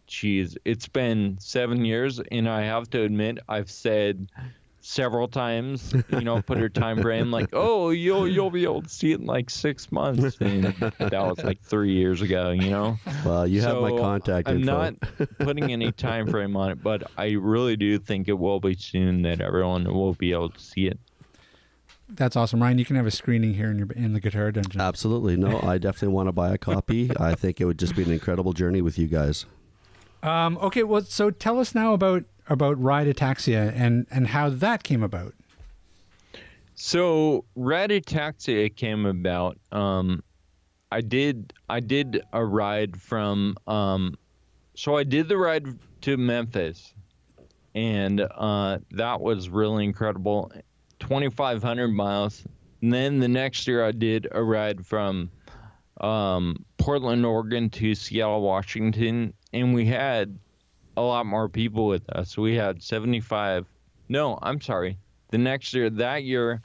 geez, it's been 7 years, and I have to admit, I've said several times, you know, put her time frame like, oh, you'll be able to see it in like 6 months, and that was like 3 years ago, you know. Well, you have my contact info. I'm not putting any time frame on it, but I really do think it will be soon that everyone will be able to see it. That's awesome, Ryan. You can have a screening here in the Guitar Dungeon. Absolutely. No, I definitely want to buy a copy. I think it would just be an incredible journey with you guys. Okay, well, so tell us now about RideATAXIA and how that came about. So RideATAXIA came about. I did a ride from. So I did the ride to Memphis, and that was really incredible. 2,500 miles. And then the next year I did a ride from Portland, Oregon to Seattle, Washington, and we had a lot more people with us. We had 75. No, I'm sorry. The next year, that year,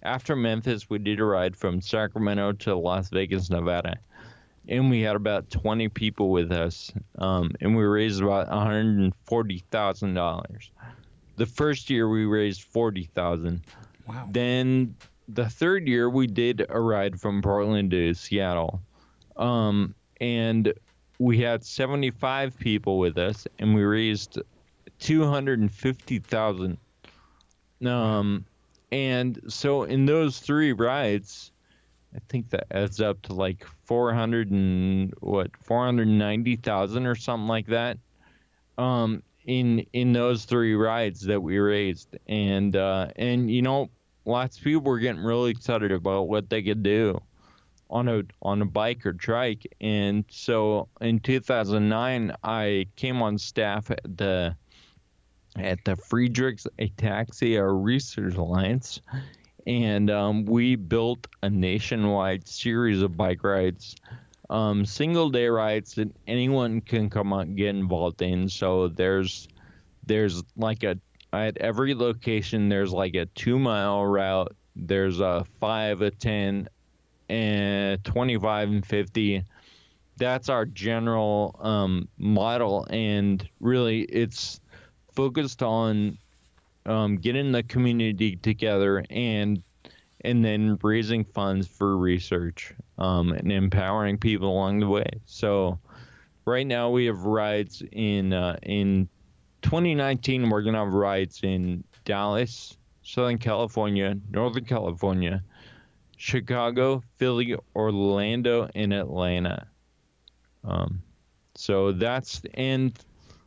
after Memphis, we did a ride from Sacramento to Las Vegas, Nevada, and we had about 20 people with us, and we raised about $140,000. The first year, we raised $40,000. Wow. Then the third year, we did a ride from Portland to Seattle, and we had 75 people with us, and we raised $250,000. And so in those three rides, I think that adds up to like 490,000 or something like that. In those three rides that we raised, and you know, lots of people were getting really excited about what they could do on a bike or trike. And so in 2009, I came on staff at the Friedreich Ataxia Research Alliance, and we built a nationwide series of bike rides, single day rides that anyone can come out and get involved in. So there's like at every location there's like a 2-mile route, there's a 5, a 10, and 25 and 50. That's our general model, and really it's focused on getting the community together and then raising funds for research and empowering people along the way. So right now we have rides in 2019. We're gonna have rides in Dallas, Southern California, Northern California, Chicago, Philly, Orlando, and Atlanta. So that's, and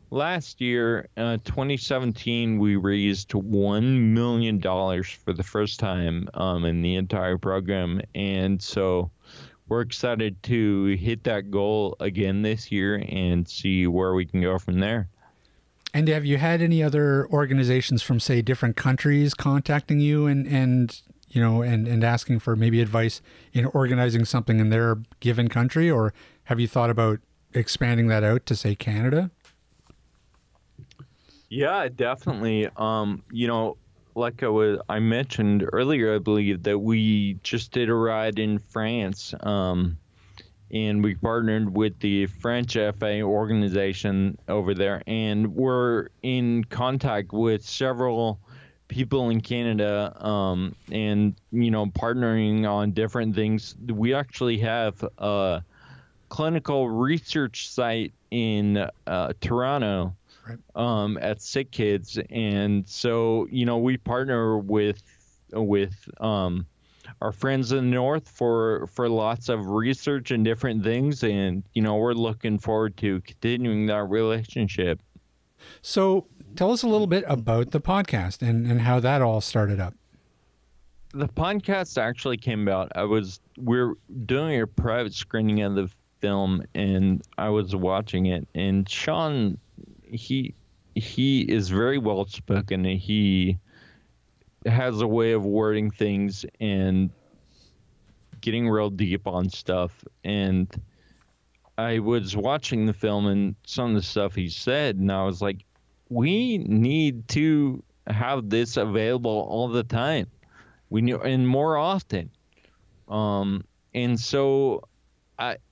last year, 2017, we raised $1 million for the first time in the entire program. And so we're excited to hit that goal again this year and see where we can go from there. And have you had any other organizations from, say, different countries contacting you and asking for maybe advice in organizing something in their given country? Or have you thought about expanding that out to, say, Canada? Yeah, definitely. Like I mentioned earlier, I believe that we just did a ride in France, and we partnered with the French FA organization over there, and we're in contact with several people in Canada, and partnering on different things. We actually have a clinical research site in Toronto. Right. At Sick Kids, and so we partner with our friends in the north for lots of research and different things, and we're looking forward to continuing that relationship. So tell us a little bit about the podcast and how that all started up. The podcast actually came about. We're doing a private screening of the film, and I was watching it, and Sean, he is very well spoken. He has a way of wording things and getting real deep on stuff. And I was watching the film and some of the stuff he said, and I was like, we need to have this available all the time. And more often. And so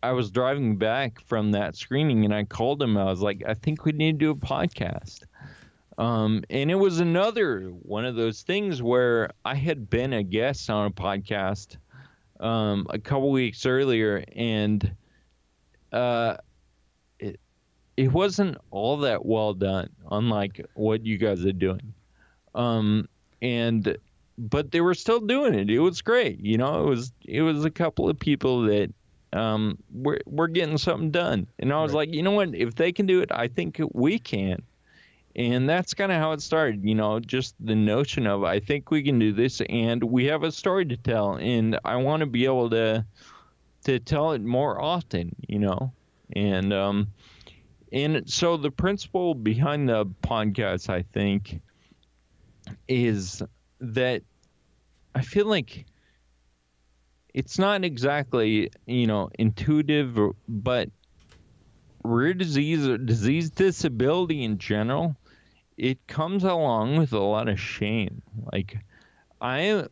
I was driving back from that screening, and I called him. I was like, I think we need to do a podcast. And it was another one of those things where I had been a guest on a podcast a couple weeks earlier, and it wasn't all that well done, unlike what you guys are doing. But they were still doing it. It was great. It was a couple of people that we're getting something done. And I was like, you know what, if they can do it, I think we can. And that's kind of how it started, just the notion of, I think we can do this, and we have a story to tell, and I want to be able to tell it more often, and so the principle behind the podcast, I think, is that I feel like it's not exactly, intuitive, but rare disease or disease disability in general, it comes along with a lot of shame. Like I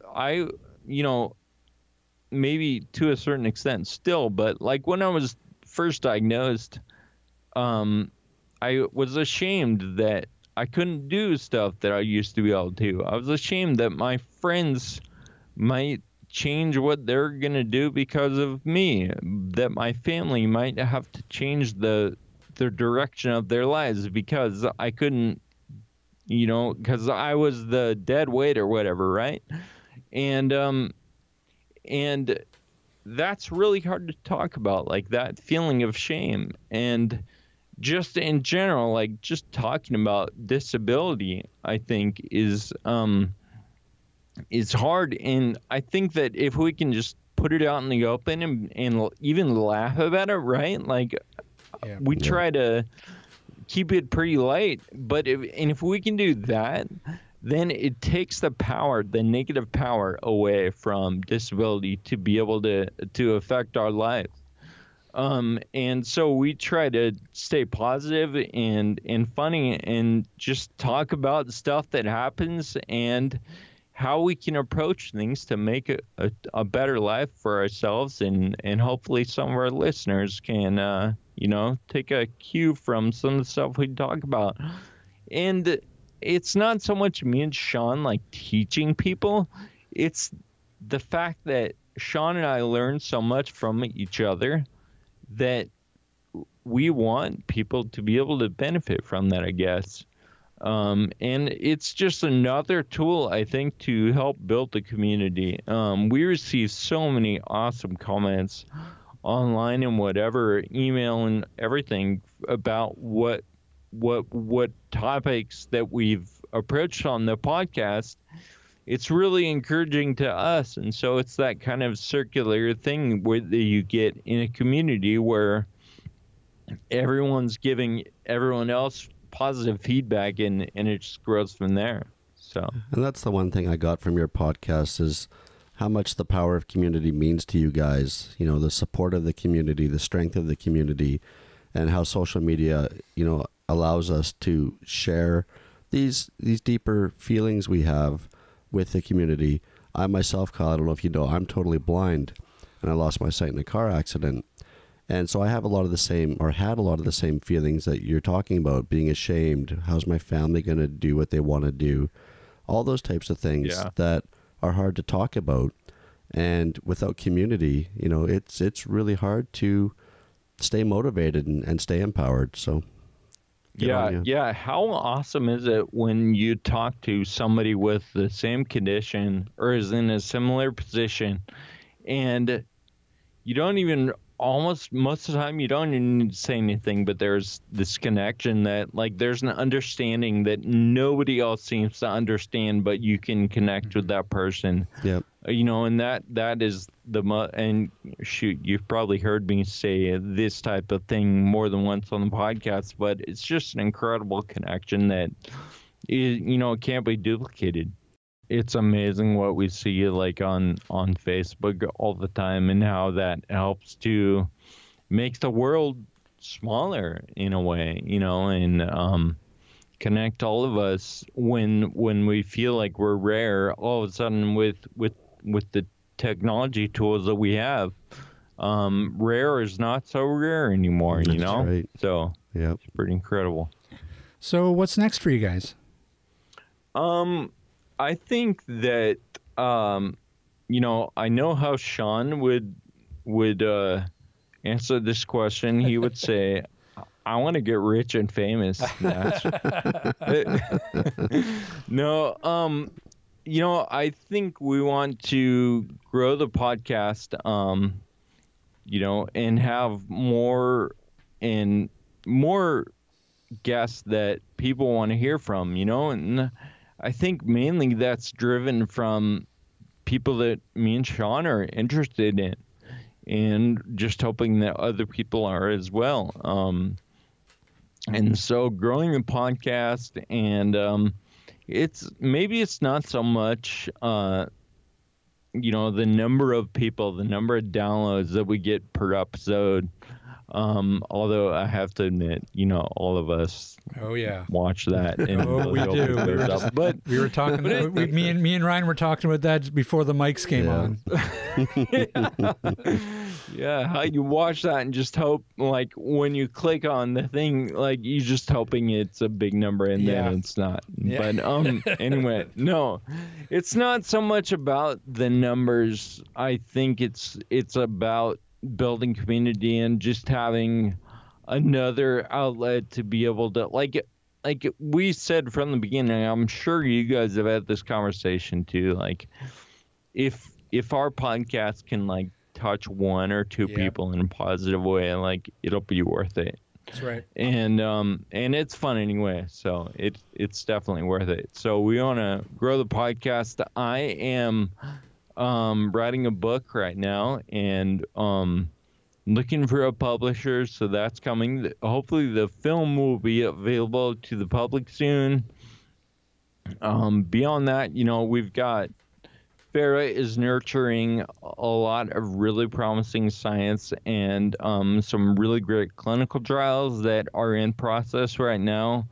maybe to a certain extent still, but like when I was first diagnosed, I was ashamed that I couldn't do stuff that I used to be able to. I was ashamed that my friends might change what they're going to do because of me, that my family might have to change the direction of their lives because I couldn't, because I was the dead weight or whatever, right? And that's really hard to talk about, like that feeling of shame. And just in general, like just talking about disability, I think is hard. And I think that if we can just put it out in the open and even laugh about it, right? Like we try to keep it pretty light, but if we can do that, then it takes the negative power away from disability to be able to affect our lives. And so we try to stay positive and funny and just talk about stuff that happens and how we can approach things to make a better life for ourselves, and hopefully some of our listeners can, take a cue from some of the stuff we talk about. And it's not so much me and Sean like teaching people. It's the fact that Sean and I learn so much from each other that we want people to be able to benefit from that, I guess. And it's just another tool, I think, to help build the community. We receive so many awesome comments online and whatever, email and everything about what topics that we've approached on the podcast. it's really encouraging to us. And so it's that kind of circular thing where you get in a community where everyone's giving everyone else positive feedback, and it just grows from there. So, and that's the one thing I got from your podcast is how much the power of community means to you guys. You know, the support of the community, the strength of the community, and how social media, you know, allows us to share these deeper feelings we have with the community. I myself, Kyle, I don't know if you know, I'm totally blind, and I lost my sight in a car accident. And so I have a lot of the same, or had a lot of the same feelings that you're talking about, being ashamed. How's my family going to do what they want to do? All those types of things that are hard to talk about. And without community, you know, it's really hard to stay motivated and stay empowered. So yeah. How awesome is it when you talk to somebody with the same condition or is in a similar position, and you don't even, almost most of the time, you don't even need to say anything, but there's this connection that, like, there's an understanding that nobody else seems to understand, but you can connect with that person. Yep. You know, and that is and shoot, you've probably heard me say this type of thing more than once on the podcast, but it's just an incredible connection that is, you know, it can't be duplicated. It's amazing what we see, like, on Facebook all the time, and how that helps to make the world smaller in a way, you know, and connect all of us when we feel like we're rare. All of a sudden, with the technology tools that we have, rare is not so rare anymore, you know? Right. So it's pretty incredible. So what's next for you guys? I think that, you know, I know how Sean would answer this question. He would say, I want to get rich and famous. No, you know, I think we want to grow the podcast, you know, and have more guests that people want to hear from, you know, and I think mainly that's driven from people that me and Sean are interested in, and just hoping that other people are as well. And so growing the podcast, and it's not so much, you know, the number of people, the number of downloads that we get per episode. Although I have to admit, you know, all of us watch that. And we do. We were talking. Me and Ryan were talking about that before the mics came on. Yeah, how you watch that and just hope, like, when you click on the thing, like, you're just hoping it's a big number, and then it's not. Yeah. But anyway, no, it's not so much about the numbers. I think it's about building community and just having another outlet to be able to, like we said from the beginning, I'm sure you guys have had this conversation too, like, if our podcast can, like, touch one or two people in a positive way, like, it'll be worth it. That's right. And it's fun anyway, so it's definitely worth it. So we want to grow the podcast. I am writing a book right now, and looking for a publisher, so that's coming. Hopefully the film will be available to the public soon. Beyond that, you know, we've got FARA is nurturing a lot of really promising science, and some really great clinical trials that are in process right now.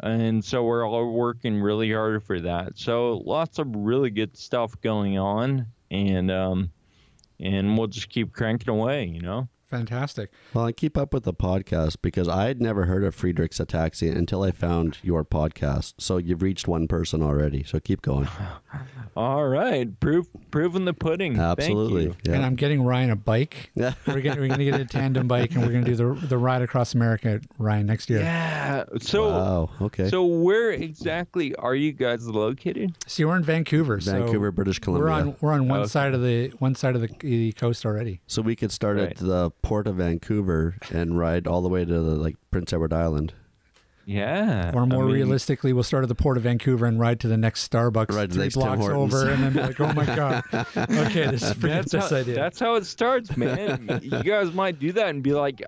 And so we're all working really hard for that. So lots of really good stuff going on, and we'll just keep cranking away, you know? Fantastic. Well, I keep up with the podcast because I had never heard of Friedreich's ataxia until I found your podcast. So you've reached one person already. So keep going. All right. Proving the pudding. Absolutely. Thank you. And I'm getting Ryan a bike. We're going to get a tandem bike, and we're going to do the ride across America, Ryan, next year. Yeah. So, wow. Okay. So where exactly are you guys located? See, we're in Vancouver. Vancouver, British Columbia. We're on one side of the coast already. So we could start at the port of Vancouver and ride all the way to Prince Edward Island. Yeah. Or more realistically, we'll start at the Port of Vancouver and ride to the next Starbucks Ride to the 3 next Tim blocks Hortons. over, and then be like, oh my God. Okay, forget this idea. That's how it starts, man. You guys might do that and be like,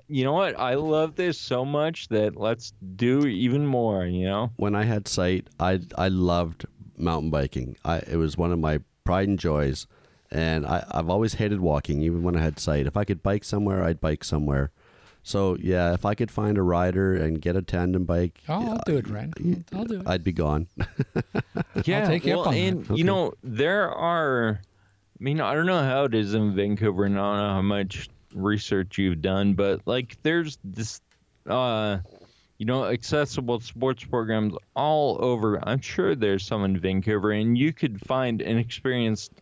you know what? I love this so much that let's do even more, you know? When I had sight, I loved mountain biking. It was one of my pride and joys. And I've always hated walking, even when I had sight. If I could bike somewhere, I'd bike somewhere. So, yeah, if I could find a rider and get a tandem bike... I'll do it, Ryan. I'll do it. I'd be gone. Yeah, I'll take you up on and, that. you know, there are... I mean, I don't know how it is in Vancouver, and I don't know how much research you've done, but, like, there's this, you know, accessible sports programs all over. I'm sure there's some in Vancouver, and you could find an experienced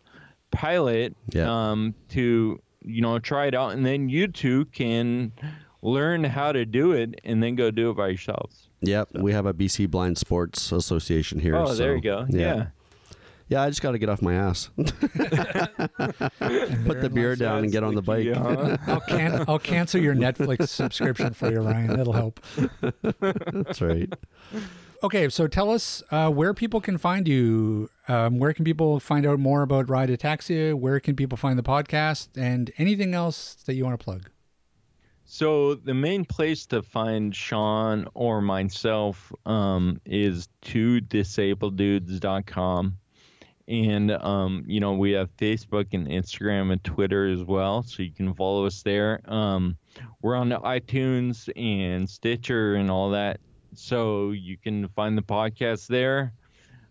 pilot to, you know, try it out, and then you two can learn how to do it and then go do it by yourselves. Yep, we have a BC Blind Sports Association here. Oh, there you go. Yeah. Yeah, I just got to get off my ass. Put the beer down and get on the bike. I'll cancel your Netflix subscription for you, Ryan. That'll help. That's right. Okay, so tell us where people can find you. Where can people find out more about RideATAXIA? Where can people find the podcast? And anything else that you want to plug? So the main place to find Sean or myself is 2disableddudes.com. And, you know, we have Facebook and Instagram and Twitter as well, so you can follow us there. We're on the iTunes and Stitcher and all that, so you can find the podcast there.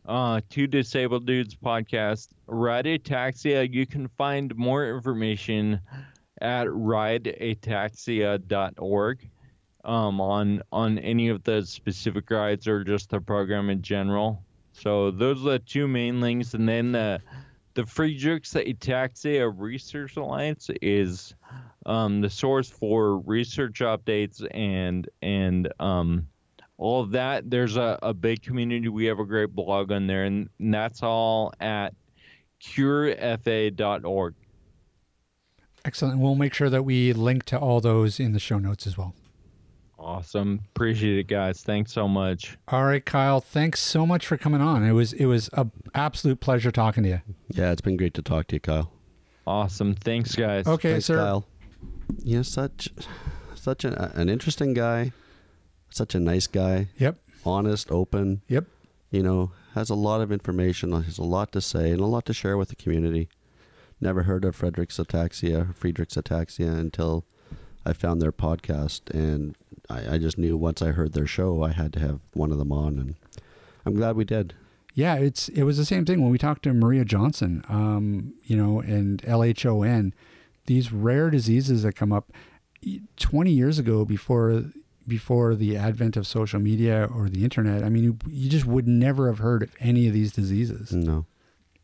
2 Disabled Dudes podcast. RideATAXIA, you can find more information at rideataxia.org on any of the specific rides or just the program in general. So those are the two main links. And then the Friedreich Ataxia Research Alliance is the source for research updates and all of that. There's a big community. We have a great blog on there, and that's all at curefa.org. Excellent. We'll make sure that we link to all those in the show notes as well. Awesome. Appreciate it, guys. Thanks so much. All right, Kyle, thanks so much for coming on. It was an absolute pleasure talking to you. Yeah, it's been great to talk to you, Kyle. Awesome. Thanks, guys. Okay, Thanks, sir. Kyle. You're such an interesting guy, such a nice guy. Yep. Honest, open. Yep. You know, has a lot of information, has a lot to say, and a lot to share with the community. Never heard of Friedreich's Ataxia until I found their podcast, and I just knew once I heard their show, I had to have one of them on, and I'm glad we did. Yeah, it was the same thing when we talked to Maria Johnson, you know, and LHON. These rare diseases that come up 20 years ago before the advent of social media or the internet. I mean, you just would never have heard of any of these diseases. No.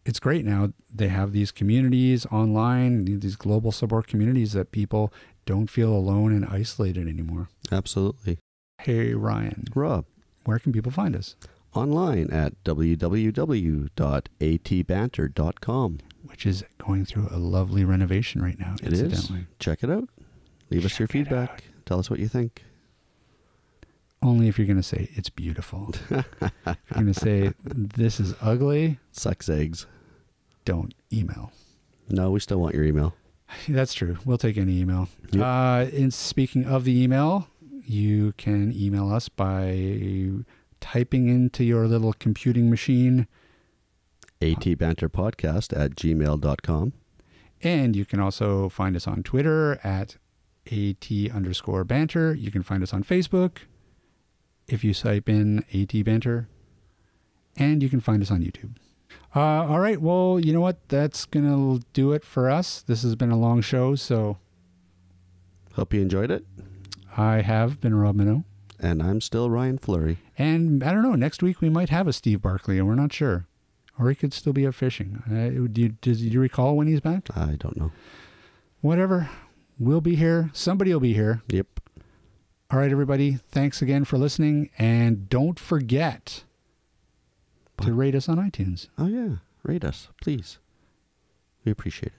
It's great now. They have these communities online, these global support communities that people don't feel alone and isolated anymore. Absolutely. Hey, Ryan. Rob. Where can people find us? Online at www.atbanter.com. Which is going through a lovely renovation right now. It is. Check it out. Leave us your feedback. Tell us what you think. Only if you're going to say it's beautiful. If you're going to say this is ugly. Sucks eggs. Don't email. No, we still want your email. That's true. We'll take any email. Yep. And speaking of the email, you can email us by typing into your little computing machine atbanterpodcast@gmail.com. And you can also find us on Twitter at @AT_banter. You can find us on Facebook if you type in AT_banter. And you can find us on YouTube. All right. Well, you know what? That's going to do it for us. This has been a long show, so... Hope you enjoyed it. I have been Rob Minnow. And I'm still Ryan Fleury. And I don't know, next week we might have a Steve Barkley, and we're not sure. Or he could still be out fishing. Do you recall when he's back? I don't know. Whatever. We'll be here. Somebody will be here. Yep. All right, everybody. Thanks again for listening. And don't forget to rate us on iTunes. Oh, yeah. Rate us, please. We appreciate it.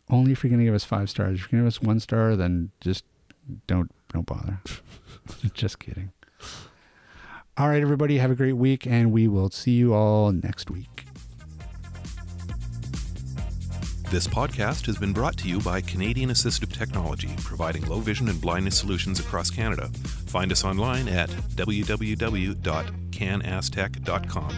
Only if you're going to give us 5 stars. If you're going to give us 1 star, then just don't bother. Just kidding. All right, everybody, have a great week, and we will see you all next week. This podcast has been brought to you by Canadian Assistive Technology, providing low vision and blindness solutions across Canada. Find us online at www.canasstech.com.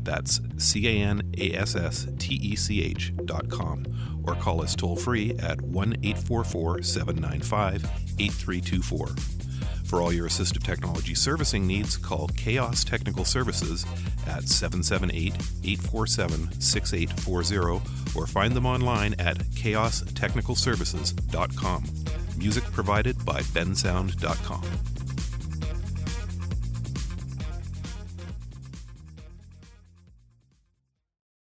That's CANASSTECH.com, or call us toll free at 1-844-795-8324. For all your assistive technology servicing needs, call Chaos Technical Services at 778-847-6840 or find them online at chaostechnicalservices.com. Music provided by bensound.com.